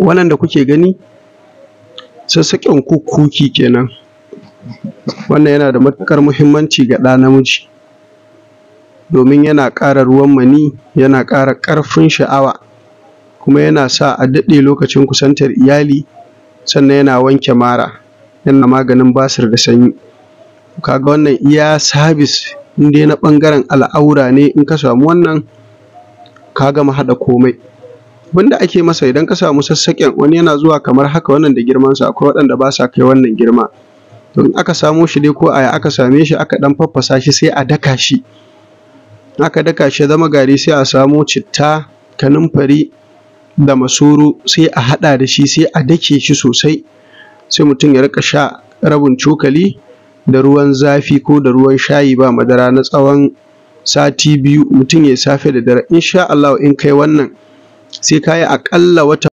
Wannan da kuke gani sassaƙen kukkuki kenan. Wannan yana da matuƙar muhimmanci ga ɗa namiji, domin yana ƙara ruwan maniyyi, yana ƙara ƙarfin sha'awa, kuma yana sa a daɗe lokacin kusantar iyali, sannan yana wanke mara, yana maganin basir da sanyi. Ka ga wannan iya sabis in dai na ɓangaren al'aura ne, in ka samu wannan ka gama haɗa komai. Abin da ake masa idan ka samu sassaƙen, wani yana zuwa kamar haka, wannan da girmansa, akwai waɗanda ba sa kai wannan girma. To in aka samo shi dai ko a ya aka same shi, aka ɗan faffasa shi, sai a daka shi. In aka daka shi ya zama gari, sai a samo citta, kanumfari da masoro, sai a haɗa da shi, sai a dake shi sosai, sai mutum ya riƙa sha rabin cokali da ruwan zafi ko da ruwan shayi ba madara na tsawon sati 2, mutum ya yi safe da dare. Insha Allahu in kai wannan sai ka yi aƙalla wata